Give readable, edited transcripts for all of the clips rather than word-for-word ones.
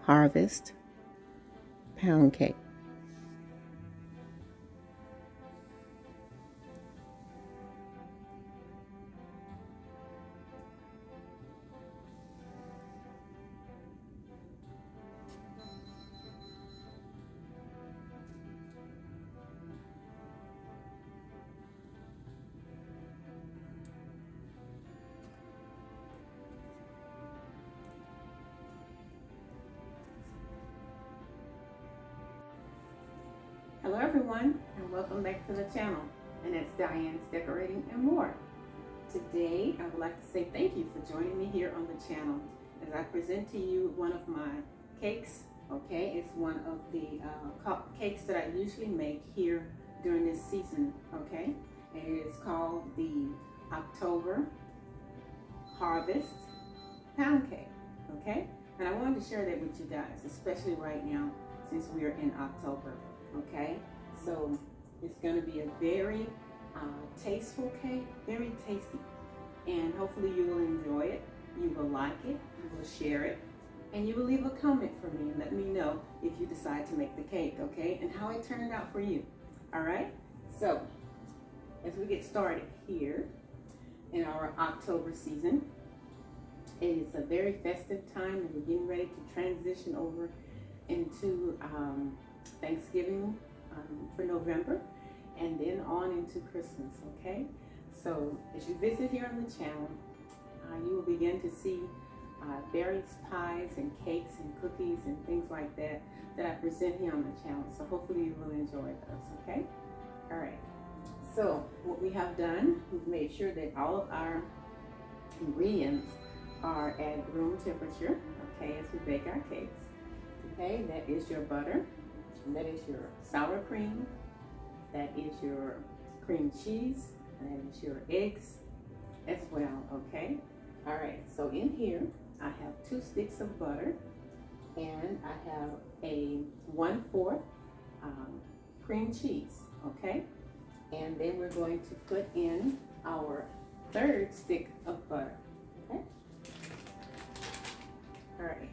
Harvest pound cake. Hello everyone, and welcome back to the channel, and it's Diane's Decorating and More. Today I would like to say thank you for joining me here on the channel as I present to you one of my cakes. Okay, it's one of the cakes that I usually make here during this season. Okay, and it is called the October Harvest Pound Cake. Okay, and I wanted to share that with you guys, especially right now since we are in October. Okay, so it's going to be a very tasteful cake, very tasty, and hopefully you will enjoy it, you will like it, you will share it, and you will leave a comment for me and let me know if you decide to make the cake, okay, and how it turned out for you. All right, so as we get started here in our October season, it is a very festive time and we're getting ready to transition over into Thanksgiving for November, and then on into Christmas. Okay, so as you visit here on the channel, you will begin to see various pies and cakes and cookies and things like that that I present here on the channel. So hopefully you will enjoy those. Okay, all right, so what we have done, we've made sure that all of our ingredients are at room temperature, okay, as we bake our cakes. Okay, that is your butter, and that is your sour cream, that is your cream cheese, and that is your eggs as well. Okay, all right, so in here I have 2 sticks of butter, and I have a 1/4 cream cheese. Okay, and then we're going to put in our 3rd stick of butter. Okay, all right.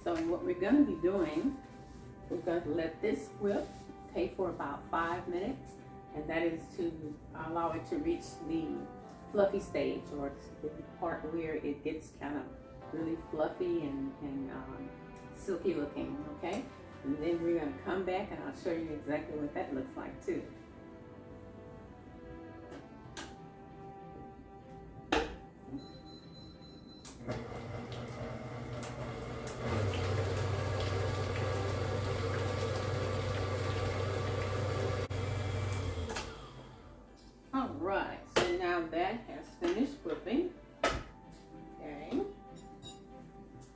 So what we're going to be doing, we're going to let this whip, okay, for about 5 minutes, and that is to allow it to reach the fluffy stage, or the part where it gets kind of really fluffy and silky looking. Okay, and then we're going to come back and I'll show you exactly what that looks like too. All right, so now that has finished whipping. Okay,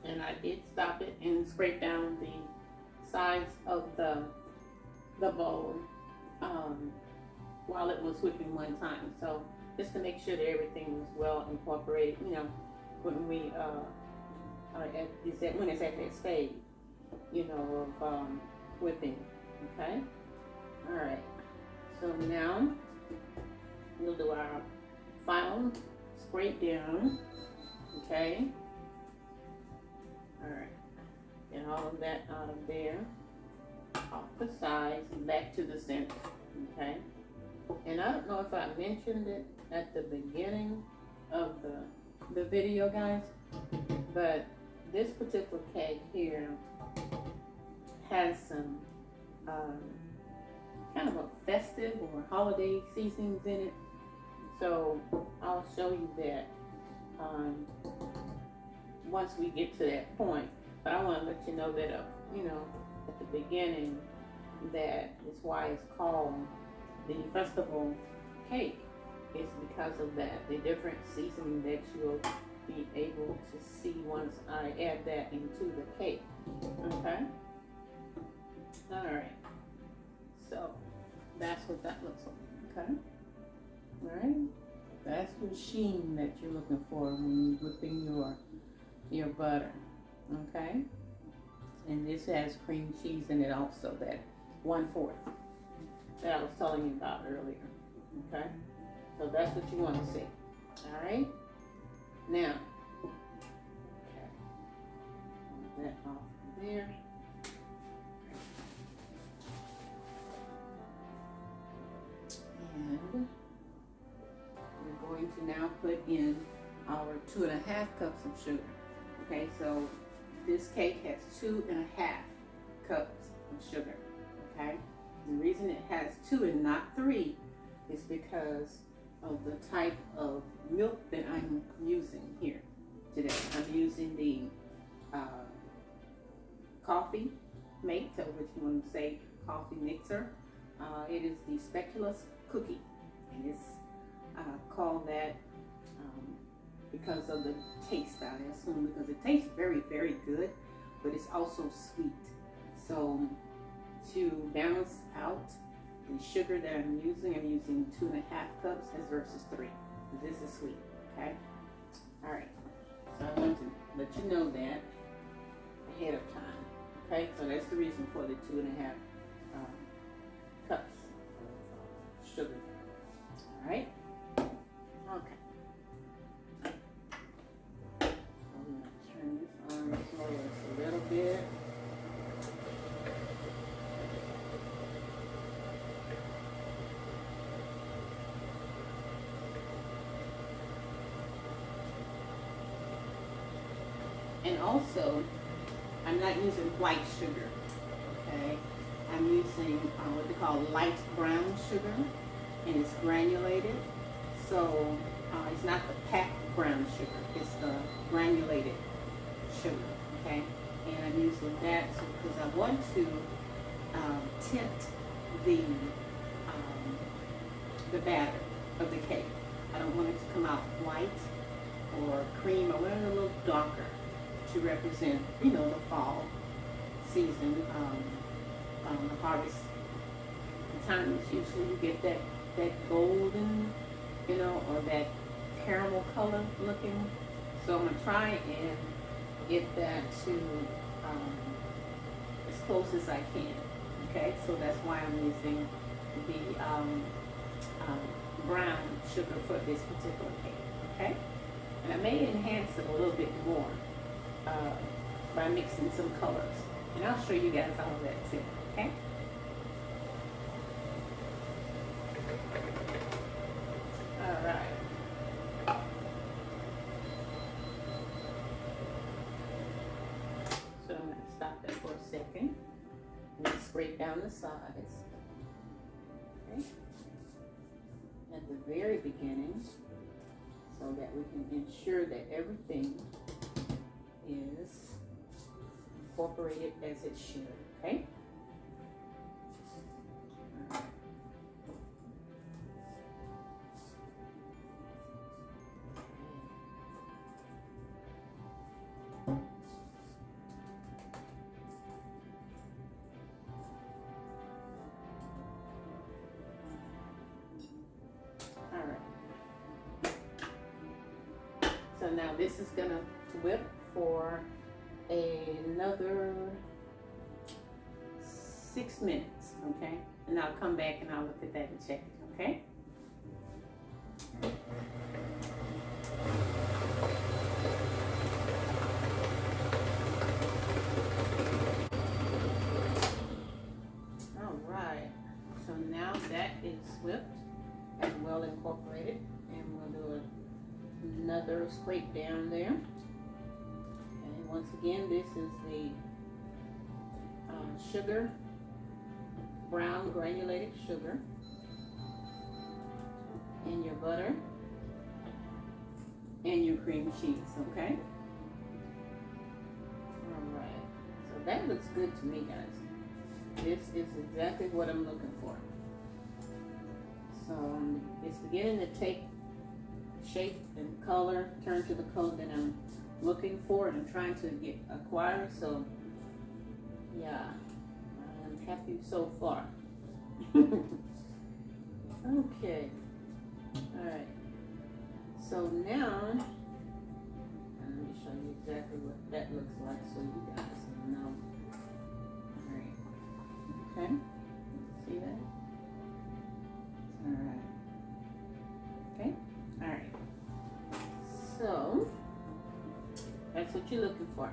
and I did stop it and scrape down the sides of the bowl while it was whipping one time. So just to make sure that everything was well incorporated, you know, when we when it's at that stage, you know, of whipping. Okay, all right. So now we'll do our final scrape down. Okay, all right. Get all of that out of there, off the sides and back to the center. Okay, and I don't know if I mentioned it at the beginning of the video, guys, but this particular cake here has some kind of a festive or holiday seasonings in it. So I'll show you that once we get to that point. But I want to let you know that, you know, at the beginning, that is why it's called the festival cake. It's because of that, the different seasoning that you'll be able to see once I add that into the cake. Okay? All right. So that's what that looks like. Okay? All right? That's the sheen that you're looking for when you're whipping your butter. Okay? And this has cream cheese in it also, that 1/4 that I was telling you about earlier. Okay? So that's what you want to see. All right? Now, okay. That off there. And we're going to now put in our 2.5 cups of sugar. Okay, so this cake has 2.5 cups of sugar. Okay, the reason it has 2 and not 3 is because of the type of milk that I'm using here today. I'm using the coffee mate, or what you want to say, coffee mixer. It is the speculoos cookie, and it's called that because of the taste, I assume, because it tastes very, very good, but it's also sweet. So to balance out the sugar that I'm using 2.5 cups as versus 3. This is sweet, okay? All right, so I want to let you know that ahead of time, okay? So that's the reason for the 2.5 cups of sugar. All right, okay. I'm gonna turn this on slow a little bit. And also, I'm not using white sugar, okay? I'm using what they call light brown sugar, and it's granulated. So it's not the packed brown sugar, it's the granulated sugar, okay? And I'm using that because I want to tint the batter of the cake. I don't want it to come out white or cream. I want it a little darker to represent, you know, the fall season, the harvest. The time is usually you get that golden, you know, or that caramel color looking. So I'm gonna try and get that to as close as I can. Okay, so that's why I'm using the brown sugar for this particular cake. Okay, and I may enhance it a little bit more by mixing some colors, and I'll show you guys all of that too. Okay. All right. So I'm going to stop that for a second and scrape down the sides. Okay. At the very beginning, so that we can ensure that everything is incorporated as it should, okay? All right. So now this is gonna whip for another 6 minutes, okay? And I'll come back and I'll look at that and check it, okay? All right, so now that is whipped and well incorporated, and we'll do another scrape down there. And once again, this is the sugar, brown granulated sugar, and your butter, and your cream cheese, okay? All right, so that looks good to me, guys. This is exactly what I'm looking for. So it's beginning to take shape and color, turn to the color that I'm looking for and I'm trying to acquire. So yeah, I'm happy so far. Okay, all right. So now, let me show you exactly what that looks like so you guys know. All right, okay, see that? All right, okay, all right. So, that's what you're looking for,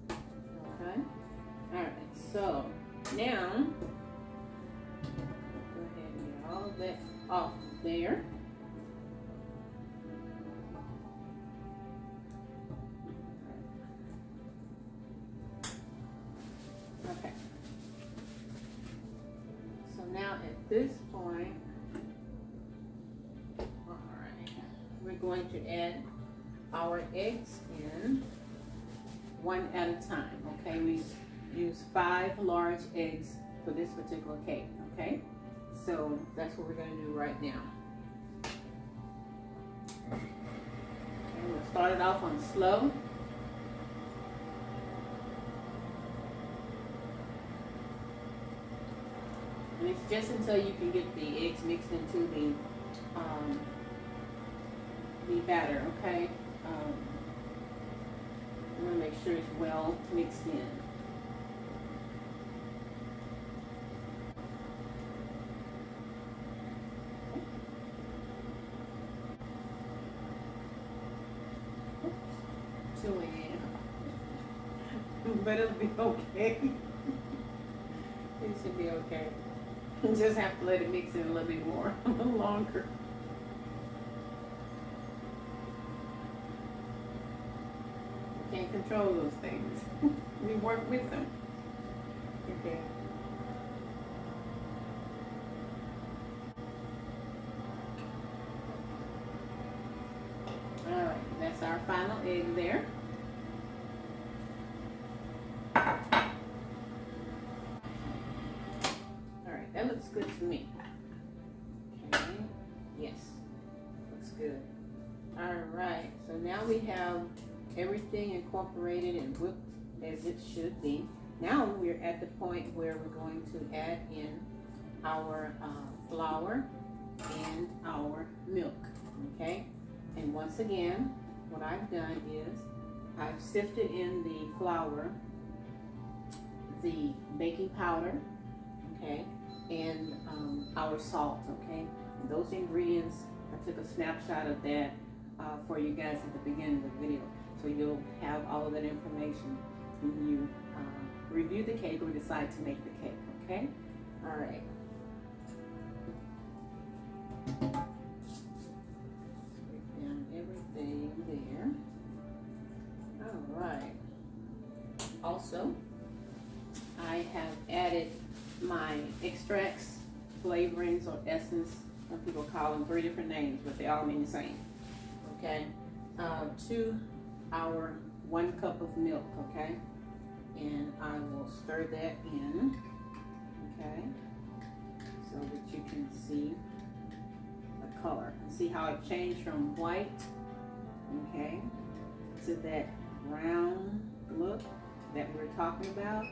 okay? So now, go ahead and get all of that off there. Okay. So now at this point, all right, we're going to add our eggs in one at a time. Okay, we use 5 large eggs for this particular cake. Okay, so that's what we're going to do right now. Okay, we'll start it off on slow. And it's just until you can get the eggs mixed into the batter, okay? You want to make sure it's well mixed in. Too in. But it'll be okay. It should be okay. You just have to let it mix in a little bit more, a little longer. You can't control those things. We work with them. Okay. All right, that's our final egg there. That looks good to me. Okay, yes, looks good. All right, so now we have everything incorporated and whipped as it should be. Now we're at the point where we're going to add in our flour and our milk, okay? And once again, what I've done is I've sifted in the flour, the baking powder, okay? And our salt, okay? And those ingredients, I took a snapshot of that for you guys at the beginning of the video. So you'll have all of that information when you review the cake or decide to make the cake, okay? All right. Scrape down everything there. All right. Also, I have added my extracts, flavorings, or essence. Some people call them 3 different names, but they all mean the same. Okay, to our 1 cup of milk. Okay, and I will stir that in. Okay, so that you can see the color and see how it changed from white, okay, to that brown look that we're talking about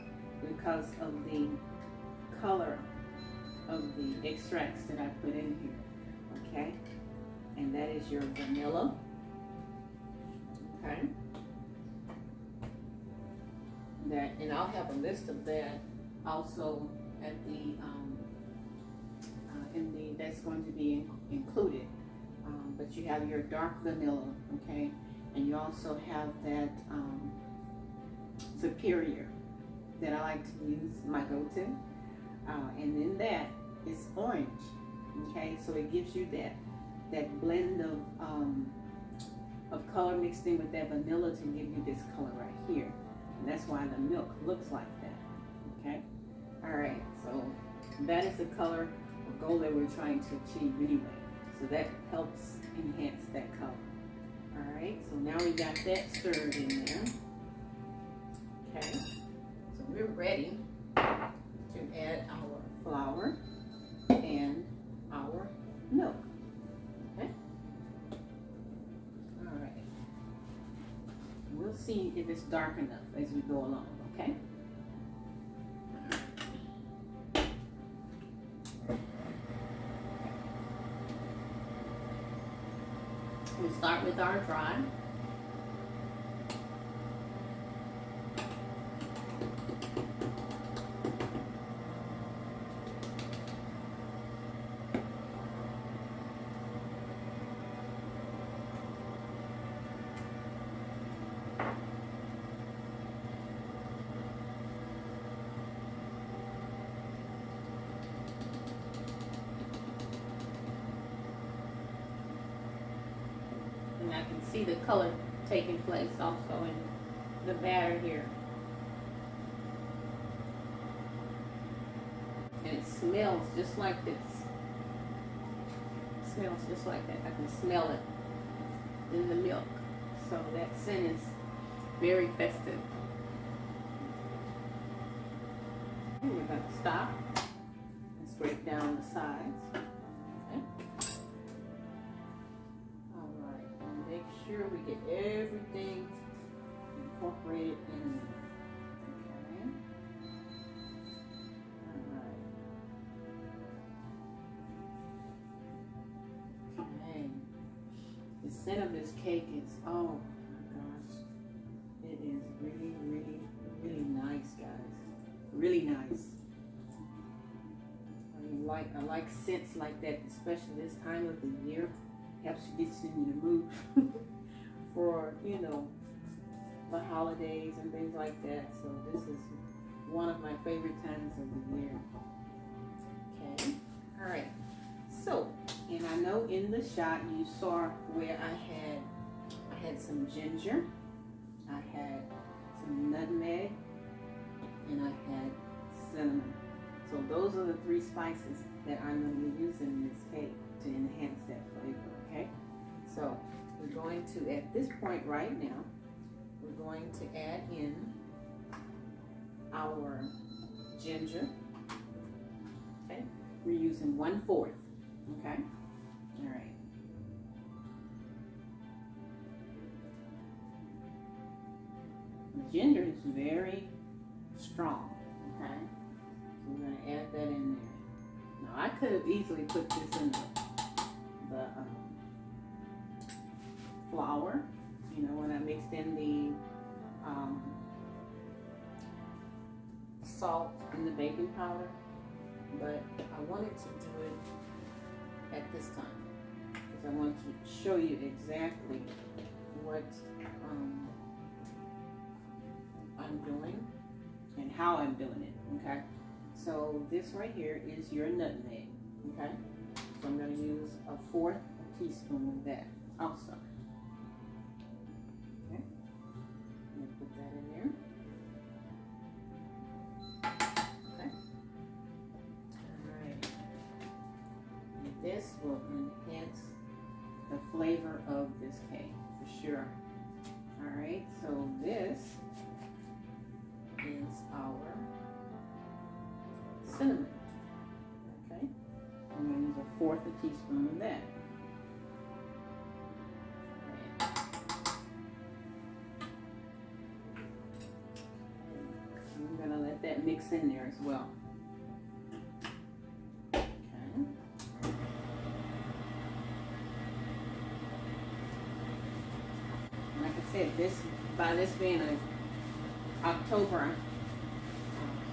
because of the color of the extracts that I put in here, okay? And that is your vanilla, okay? That, and I'll have a list of that also at the, that's going to be included. But you have your dark vanilla, okay? And you also have that Superior that I like to use, my go-to. And then that is orange, okay? So it gives you that blend of color mixed in with that vanilla to give you this color right here. And that's why the milk looks like that, okay? All right, so that is the color or goal that we're trying to achieve anyway. So that helps enhance that color. All right, so now we got that stirred in there. Okay, so we're ready to add our flour and our milk. Okay. All right. We'll see if it's dark enough as we go along. Okay. We start with our dry. And I can see the color taking place also in the batter here. And it smells just like this. It smells just like that. I can smell it in the milk. So that scent is very festive. And we're going to stop and scrape down the sides. Okay. All right. And make sure we get everything incorporated in there. Okay. All right. Okay. The scent of this cake is, oh my gosh, it is really, really, really nice, guys. Really nice. I like scents like that, especially this time of the year. Helps you get you in the mood for, you know, the holidays and things like that. So this is one of my favorite times of the year. Okay. All right. So, and I know in the shot you saw where I had some ginger, I had some nutmeg, and I had cinnamon. So those are the 3 spices that I'm going to be using in this cake to enhance that flavor, okay? So we're going to, at this point right now, we're going to add in our ginger, okay? We're using 1/4, okay? All right. The ginger is very strong, okay? So we're going to add that in there. Now I could have easily put this in the flour, you know, when I mixed in the salt and the baking powder, but I wanted to do it at this time because I want to show you exactly what I'm doing and how I'm doing it, okay? So this right here is your nutmeg, okay? So I'm going to use 1/4 teaspoon of that also. Okay, I'm going to put that in there. Okay, all right. And this will enhance the flavor of this cake for sure. All right, so this is our cinnamon. Okay, I'm going to use 1/4 teaspoon of that. Right. I'm going to let that mix in there as well. Okay. Like I said, by this being an October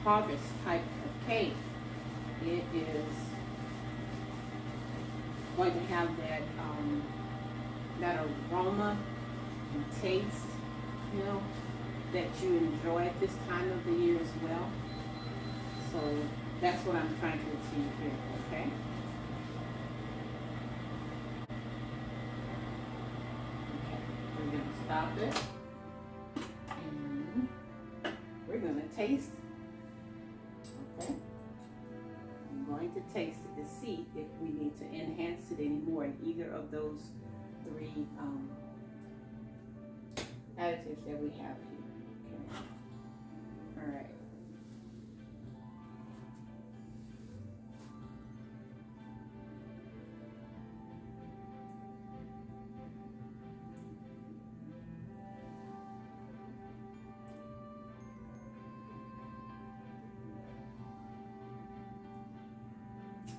harvest type of cake, it is going to have that that aroma and taste, you know, that you enjoy at this time of the year as well. So that's what I'm trying to achieve here, okay? Okay, we're going to stop it. And we're going to taste. Okay? I'm going to taste it to see if we need to enhance it anymore in either of those 3 additives that we have here. Okay. All right.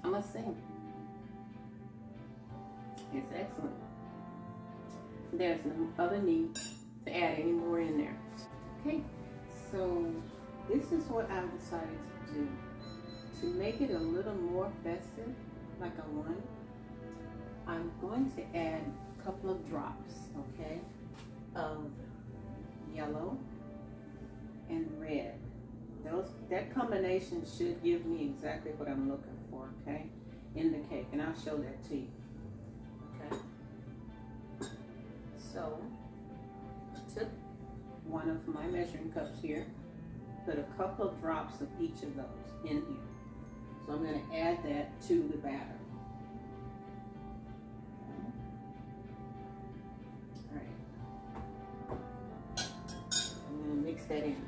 I must say, it's excellent. There's no other need to add any more in there. Okay, so this is what I've decided to do. To make it a little more festive, like I want, I'm going to add a couple of drops, okay, of yellow and red. That combination should give me exactly what I'm looking for, okay, in the cake, and I'll show that to you. Okay, So I took one of my measuring cups here, put a couple of drops of each of those in here. So I'm going to add that to the batter. All right. I'm going to mix that in.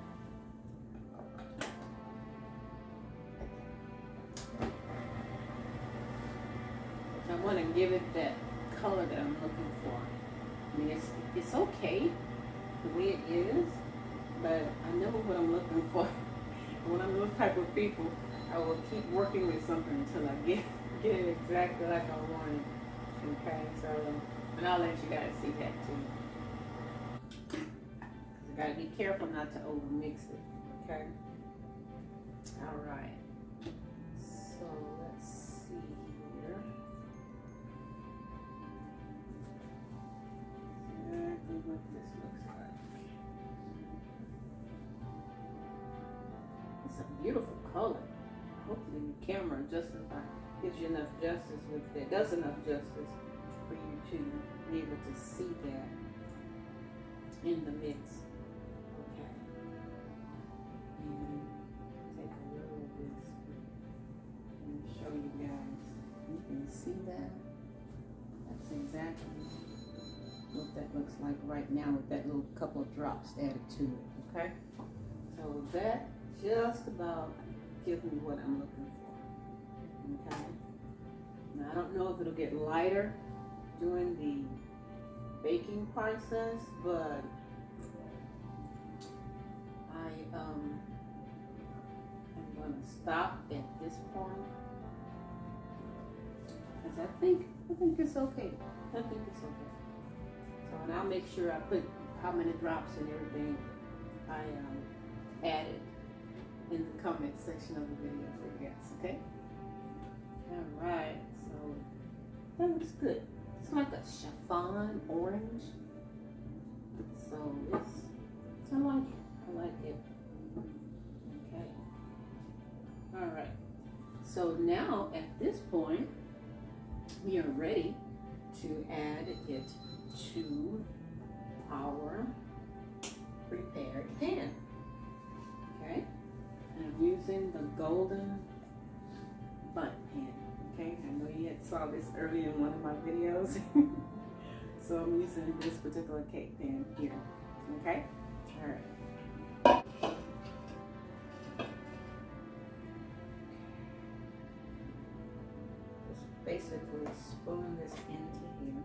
I want to give it that color that I'm looking for. I mean, it's okay the way it is, but I know what I'm looking for. When I'm those type of people, I will keep working with something until I get it exactly like I want it. Okay, so, and I'll let you guys see that too. You gotta be careful not to over mix it. Okay. All right. So let's see here. Exactly what this looks like. It's a beautiful color. Hopefully the camera gives you enough justice with that. Does enough justice for you to be able to see that in the mix. Okay. And take a little of this and show you guys. You can see that. That's exactly what that looks like right now with that little couple of drops added to it. Okay. So that just about gives me what I'm looking for. Okay. Now I don't know if it'll get lighter during the baking process, but I'm gonna stop at this point because I think it's okay. I think it's okay. So, and I'll make sure I put how many drops and everything I added in the comment section of the video for you guys, okay? All right, so that looks good. It's like a chiffon orange. So I like it. Okay. All right. So now at this point, we are ready to add it to our prepared pan. Okay. And I'm using the golden bundt pan. Okay, I know you had saw this earlier in one of my videos. So I'm using this particular cake pan here. Okay, all right. Just basically spoon this into here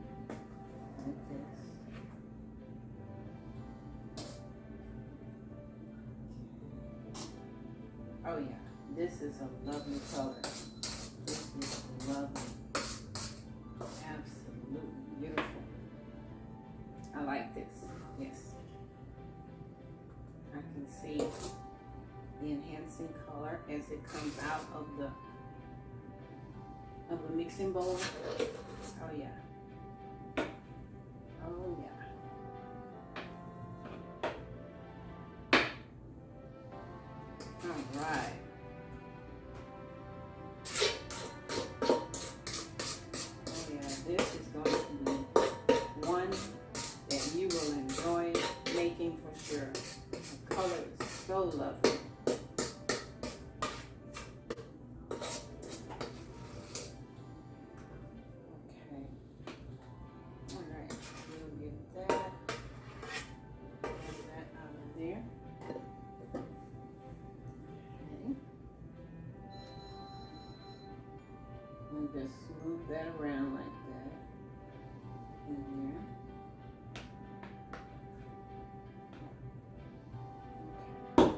like this. Oh yeah, this is a lovely color. This is lovely. Absolutely beautiful. I like this. Yes. I can see the enhancing color as it comes out of the mixing bowl. Oh yeah. Oh yeah. All right. This is going to be one that you will enjoy making for sure. The color is so lovely. Okay. All right. We'll get that. Get that out of there. Okay. And just smooth that around like that. In there. Okay.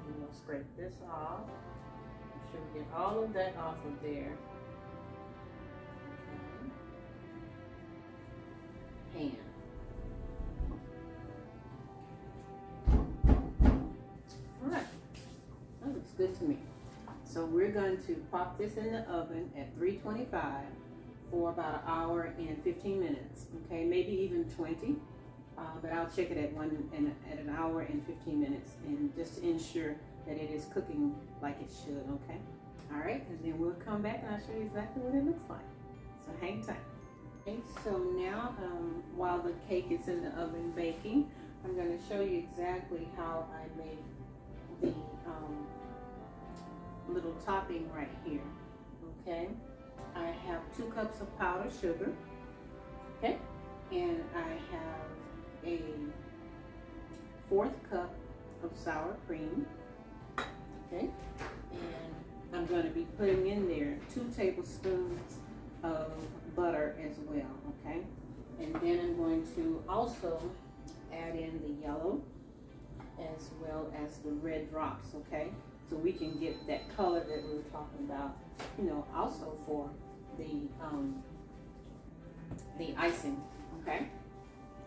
And we'll scrape this off. Make sure we get all of that off of there. Okay. Pan. All right. That looks good to me. So we're going to pop this in the oven at 325 for about an hour and 15 minutes. Okay, maybe even 20, but I'll check it at an hour and 15 minutes, and just to ensure that it is cooking like it should. Okay, all right, and then we'll come back and I'll show you exactly what it looks like. So hang tight. Okay, so now while the cake is in the oven baking, I'm going to show you exactly how I make the little topping right here. Okay, I have 2 cups of powdered sugar. Okay, and I have a 1/4 cup of sour cream. Okay, and I'm going to be putting in there 2 tablespoons of butter as well. Okay, and then I'm going to also add in the yellow as well as the red drops. Okay, so we can get that color that we were talking about, you know, also for the icing. Okay,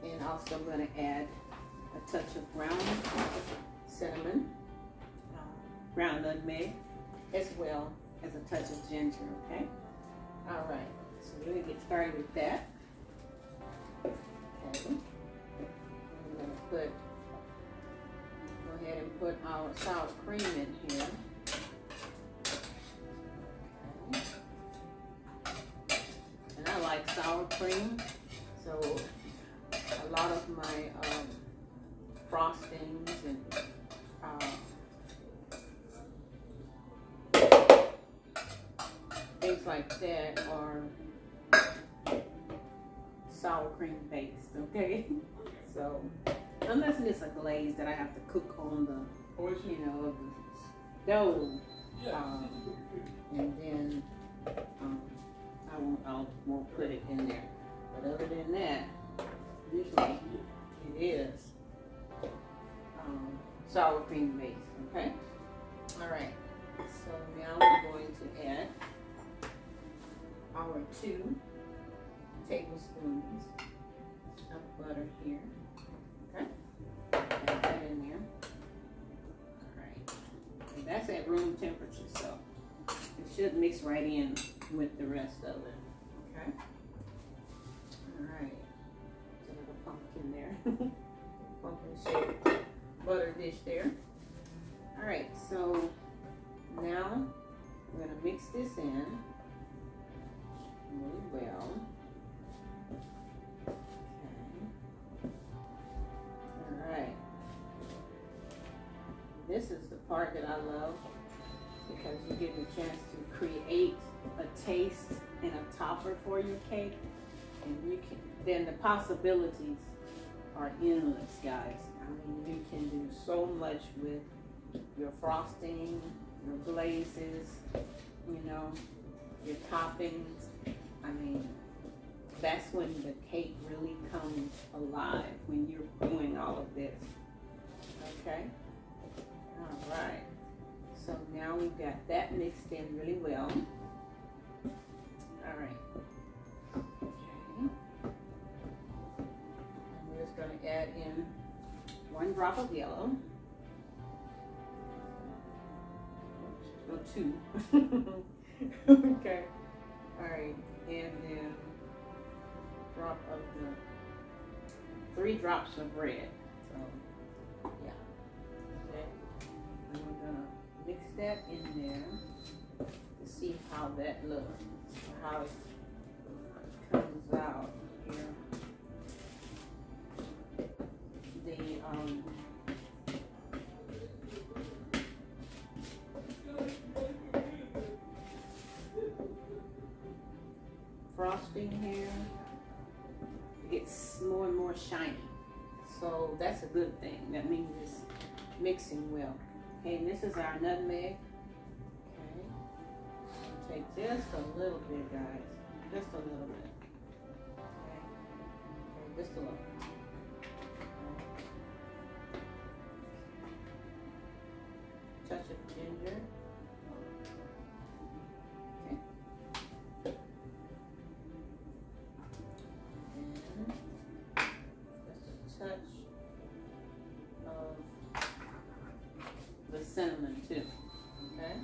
and also I'm going to add a touch of ground cinnamon, ground nutmeg, as well as a touch of ginger. Okay, all right, so we're going to get started with that. Okay, I'm going to go ahead and put our sour cream in here. Okay. And I like sour cream, so a lot of my frostings and things like that are sour cream based. Okay, so unless it's a glaze that I have to cook on the, you know, the dough, and then I won't put it in there. But other than that, usually it is sour cream based. Okay. All right. So now we're going to add our 2 tablespoons of butter here. Okay. Add that in there. All right. And that's at room temperature, so it should mix right in with the rest of it. Okay. All right. There's a little pumpkin there. Pumpkin shaped butter dish there. All right. So now we're gonna mix this in really well. Okay. All right. This is the part that I love because you get the chance to create a taste and a topper for your cake, and you can then the possibilities are endless, guys. I mean, you can do so much with your frosting, your glazes, you know, your toppings. I mean, that's when the cake really comes alive, when you're doing all of this. Okay? All right. So now we've got that mixed in really well. All right. Okay. And we're just going to add in 1 drop of yellow. No, 2. Okay. All right. And then drop of the 3 drops of red. So, yeah. Okay. And we're going to mix that in there to see how that looks, how it comes out here. The frosting here gets more and more shiny, so that's a good thing. That means it's mixing well. Okay, and this is our nutmeg. Okay, take just a little bit, guys, just a little bit. Okay, just a little. Touch of ginger. Okay. And just a touch of the cinnamon too. Okay?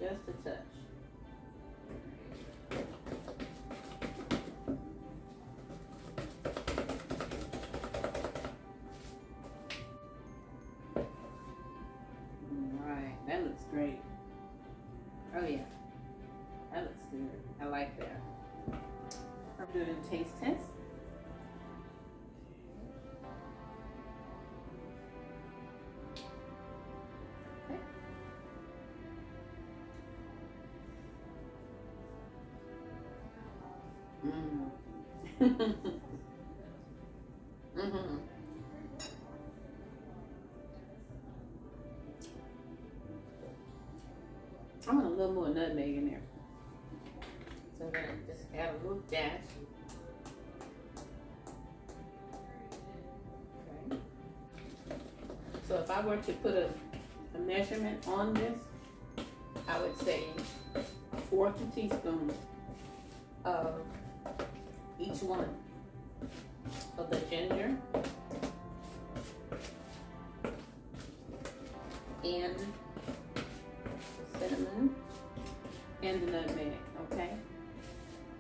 Just a touch. That looks great. Oh yeah, that looks good. I like that. Do a taste test. Okay. Mm-hmm. I want a little more nutmeg in there. So I'm gonna just add a little dash. Okay. So if I were to put a measurement on this, I would say 1/4 teaspoon of each one of the ginger and the cinnamon and the nutmeg, okay,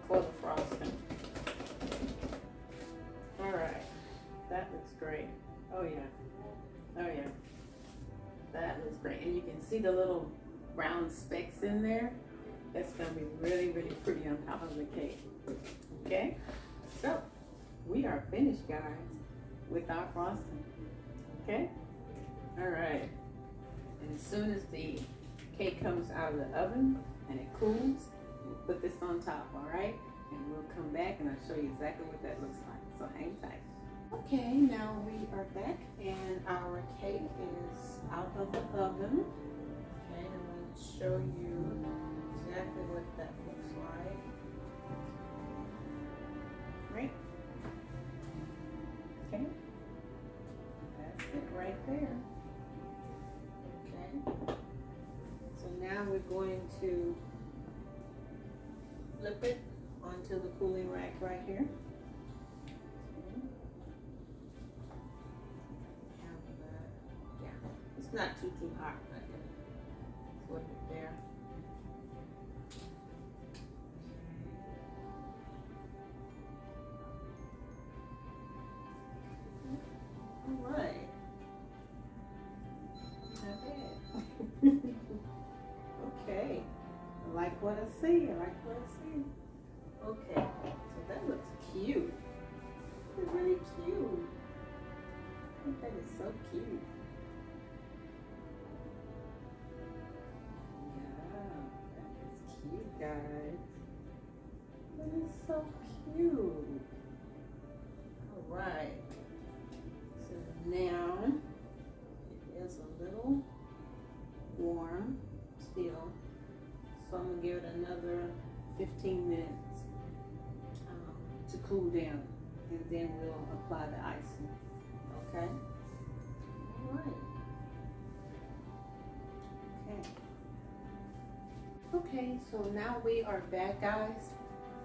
for the frosting. All right, that looks great. Oh yeah, oh yeah, that looks great. And you can see the little brown specks in there. That's gonna be really, really pretty on top of the cake. Okay, so we are finished, guys, with our frosting. Okay, all right. And as soon as the cake comes out of the oven and it cools, you put this on top, all right? And we'll come back and I'll show you exactly what that looks like. So hang tight. Okay, now we are back and our cake is out of the oven. Okay, I'm going to show you exactly what that looks like. Right? Okay. That's it right there. Okay. So now we're going to flip it onto the cooling rack right here. Yeah, it's not too hot. I can flip it there. All right. Not bad. Okay. I like what I see. I like what I see. Okay. So that looks cute. It's really cute. I think that is so cute. Cute, guys. That is so cute. All right. So now it is a little warm still. So I'm gonna give it another 15 minutes to cool down, and then we'll apply the icing. Okay. All right. Okay. Okay, so now we are back, guys,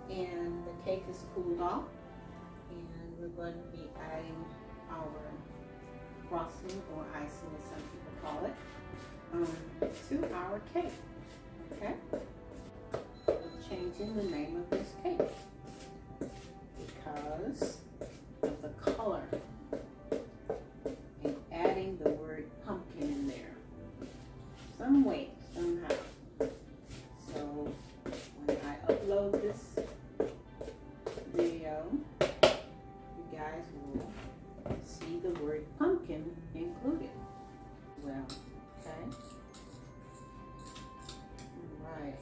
and the cake is cooled off, and we're going to be adding our frosting or icing, as some people call it, to our cake. Okay, we're changing the name of this cake because of the color and adding the word pumpkin in there some way, somehow. So when I upload this video, you guys will see the word pumpkin included. Well, okay. All right.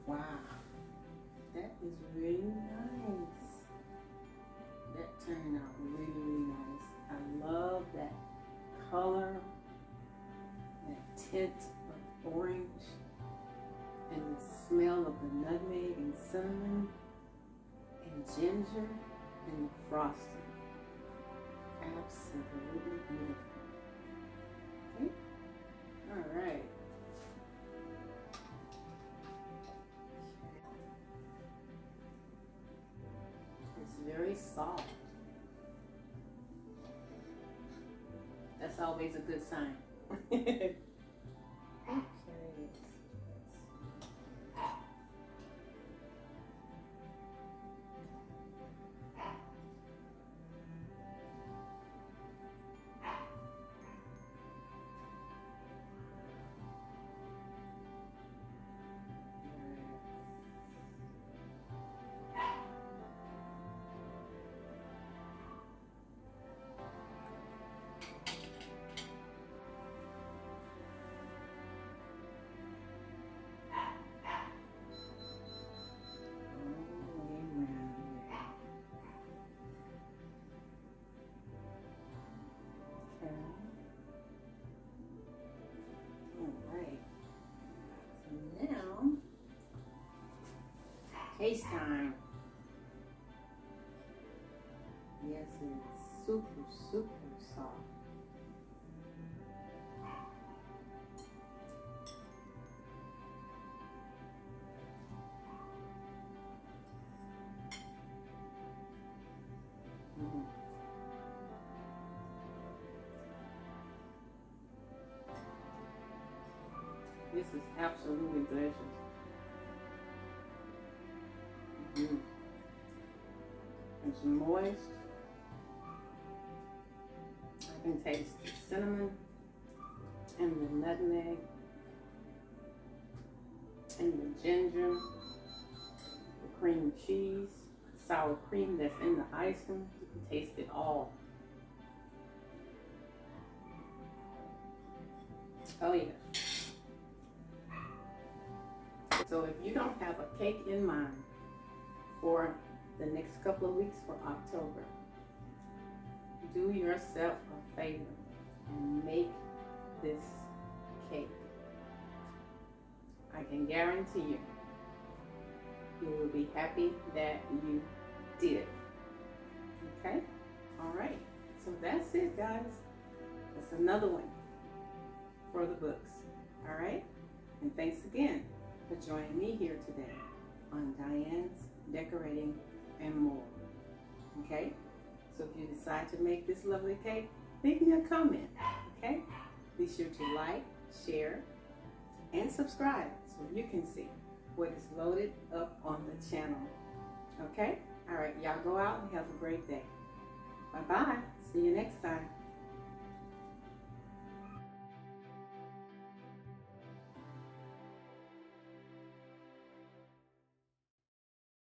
Wow, that is really nice. That turned out really, really nice. I love that color, that tint of orange, and the smell of the nutmeg and cinnamon and ginger and the frosting. Absolutely beautiful. That's always a good sign. Okay. Alright. So now, taste time. Yes, it's super, super soft. Mm. This is absolutely delicious. Mm. It's moist. I can taste the cinnamon and the nutmeg and the ginger, the cream cheese, sour cream that's in the icing. You can taste it all. Oh yeah. So if you don't have a cake in mind for the next couple of weeks for October, do yourself a favor and make this cake. I can guarantee you, you will be happy that you did it. Okay? All right. So that's it, guys. That's another one for the books. All right? And thanks again for joining me here today on Diane's Decorating and More. Okay? So if you decide to make this lovely cake, leave me a comment. Okay? Be sure to like, share, and subscribe so you can see what is loaded up on the channel. Okay? All right, y'all go out and have a great day. Bye-bye. See you next time.